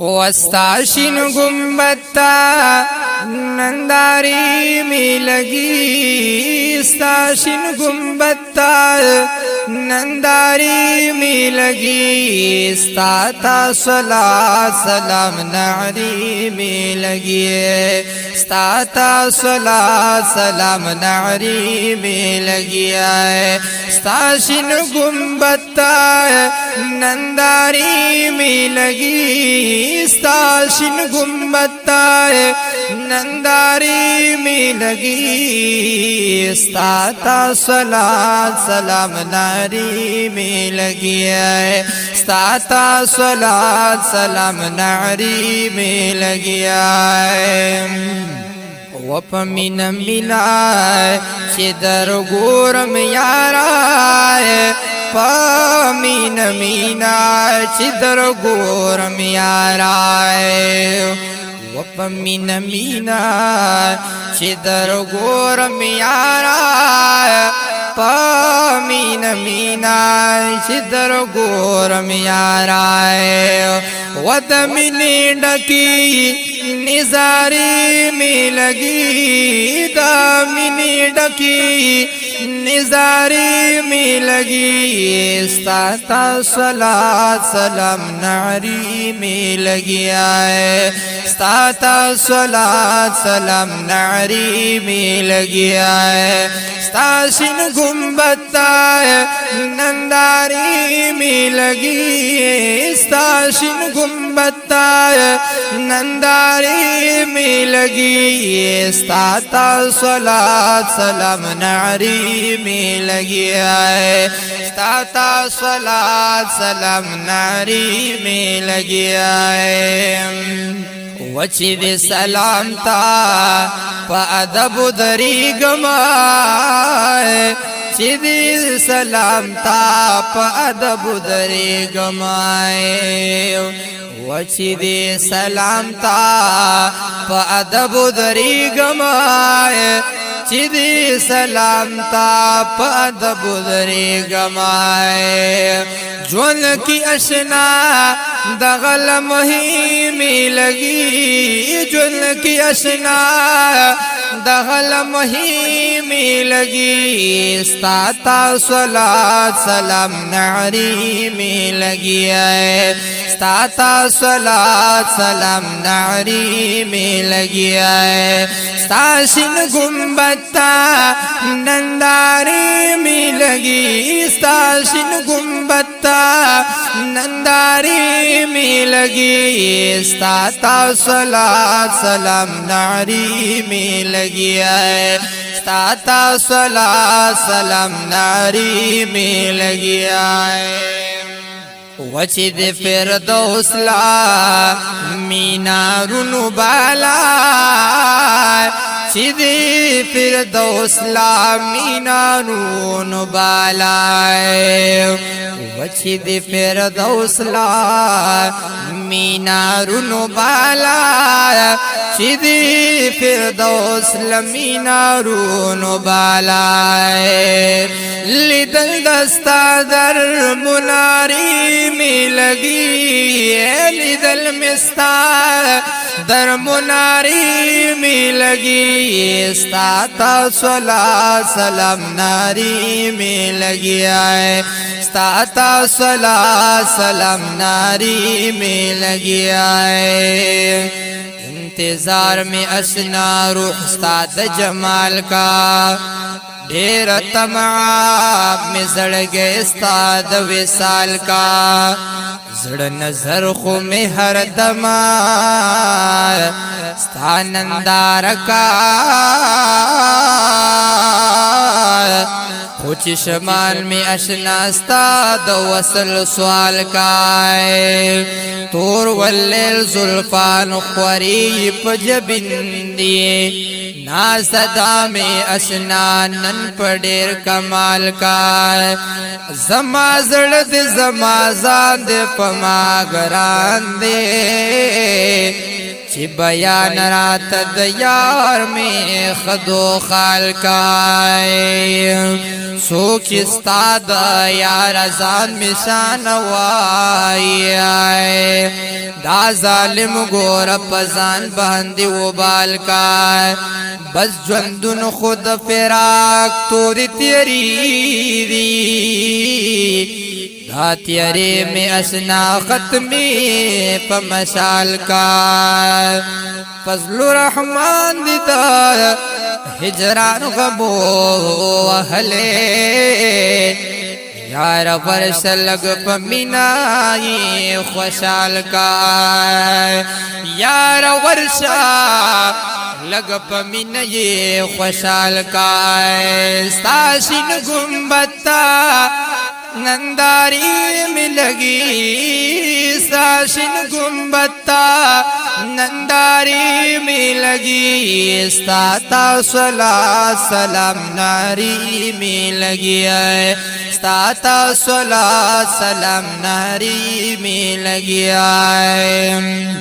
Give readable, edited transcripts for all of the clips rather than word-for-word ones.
वस्ताशिन गुम्बत्ता नंदारी में लगी, स्ताशिन गुम्बत्ता नंदारी में लगी, स्ताता सला सलाम नारी में लगी, स्ताता सला सलाम नारी में लगी। स्ताशिन गुम्बत्ता नंदारी में लगी, स्ताशिन गुम्बत्ता नंदारी में लगी, स्ताता सलात सलाम नारी में लगी, स्ताता सलात सलाम नारी में लगी। वपमिन मिलाए चिदर गोरम याराए, पमीन मीना चिदर गोरम याराए, वपमिन मीना चिदर गोरम याराए, पमीन मीना चिदर गोरम याराए। वदमिनी डकी निजारी में लगी, दामिनी डकी निजारी में लगी, स्ताता सलात सलाम नारी में लगी, स्ताता सलात सलाम नारी में लगी। स्ताशिन गुम्बत्ता नंदारी में लगी, स्ताशिन गुम्बत्ता नंदारी में लगी, स्ताता सलात सलाम नारी में लगी, स्ताता सलात सलाम नारी में लगी। वचिद सलामता पअदब दरी गमाए, चिदी सलामता पअदब दरी गमाए, वचिदे सलामता पअदब दरी गमाए, चिदी सलामता पअदब दरी गमाए। ज्वन की अशना दगल मही में लगी, ज्वन की अशना दगल मही में लगी, स्ताता सलात सलाम नारी में लगी, स्ताता सलात सलाम नारी में लगी। स्ताशिन गुम्बत्ता नंदारी में लगी, स्ताशिन गुम्बत्ता नंदारी में लगी, स्ताता सलात सलाम नारी में लगी, स्ताता सलात सलाम नारी में लगी। वचिद फिरदौसला मीनारुन बाला, चिदी फिरदौसला मीनारुन बाला, वचिद फिरदौसला मीनारुन बाला, चिदी फिरदौसला मीनारुन बाला। लिदल दस्ता दर मुनारी में लगी, लिदल मिस्ता दर मुनारी में लगी, स्ताता सलात सलाम नारी में लगी, स्ताता सलात सलाम नारी में लगी। इंतजार में असना रूह उस्ताद जमाल का, ढेर तमाम में जड़ गए उस्ताद विसाल का, जड़ नजर खो में हर दमा स्थानंदार का, कुछ शमाल में अशनास्ता दो वसल सवाल का, तोर वल्लेल जुल्फान क़रीब जबिंदी, ना सदा में अशनानन पडेर कमाल का, जमा जड़द जमा जान दे पमा गरान दे, چی بیان رات د یار میں خدو خال کائی سوک استاد یار ازان مشان وائی دا ظالم گور پزان باندی و بال کائی بس جوندن خود فراق توری تیری دی دا تیری میں اسنا ختمی پا مشال کا فضل رحمان دیتا ہجران غبو اہلے یار ورش لگ پا مینائی خوشال کا یار ورشا لگ پا مینائی خوشال کا ستاشن گنبتا ننداری میں لگی ساشن گنبتا ننداری میں لگی استاتا صلاة سلام ناری میں لگی ہے استاتا صلاة سلام ناری میں لگی ہے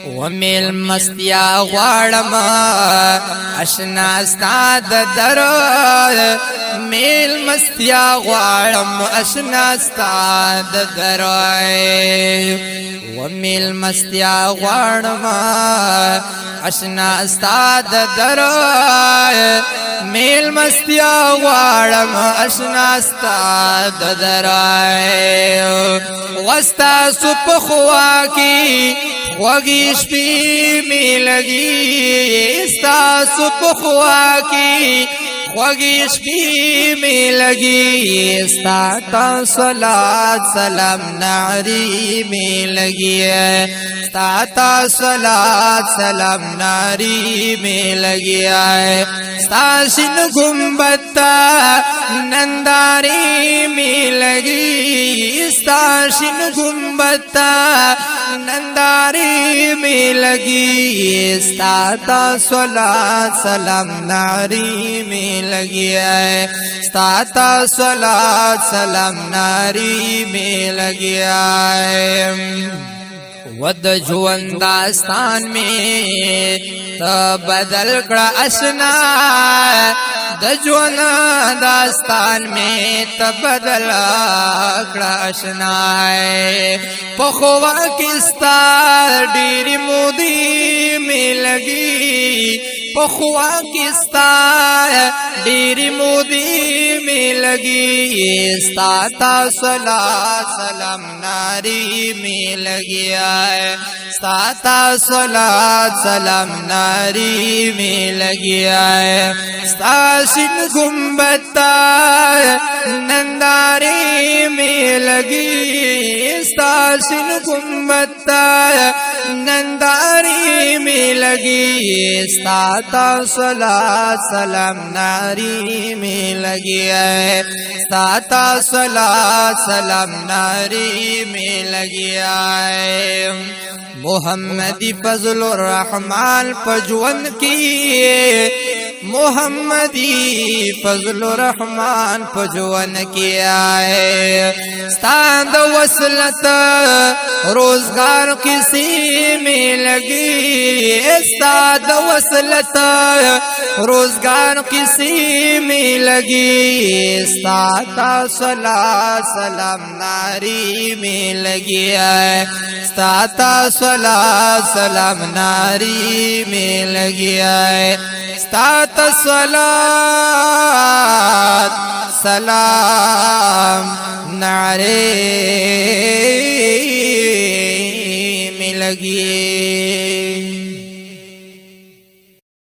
ومیل مستیا غوارم اشنا استاد در میل مستیا غوارم اشنا استاد در ومیل مستیا غوارم اشنا استاد در میل مستیا غوارم اشنا استاد در وستا سپ خوا کی خوگی شپی میں لگی ستاسو پخوا کی خوگی شپی میں لگی ستاتا صلاة سلام ناری میں لگی ہے ستاتا صلاة سلام ناری میں لگی ہے ستاشن گنبتا ننداری میں لگی ستاشن گنبتا ننداری میں لگی ستاتا صلاة سلام ناری میں لگی ہے ستاتا صلاة سلام ناری میں لگی ہے ود جوان داستان میں بدل کڑا اشنا د جوان داستان میں بدل کڑا اشنا پخوا کستا ڈیری مودی میں لگی پخوا کستا ڈیری مودی میں لگی استاتا صلاة سلام ناری میں لگی ہے استاتا صلاة سلام ناری میں لگی ہے ستاشن گنبتا ننداری میں لگی ستاشن گنبتا ننداری میں لگی استاتا صلاة سلام ناری میں لگی ہے استاتا صلاة سلام ناری میں لگی ہے محمدی فضل الرحمن پجون کی محمدی فضل الرحمن پجون کی آئے ستاند وصلت روزگار کسی میں لگی ستاند وصلت روزگار کسی میں لگی ستاتا صلاة سلام ناری میں لگی ہے ستاتا صلاة سلام ناری میں لگی ہے ستاتا صلاة سلام ناری میں لگی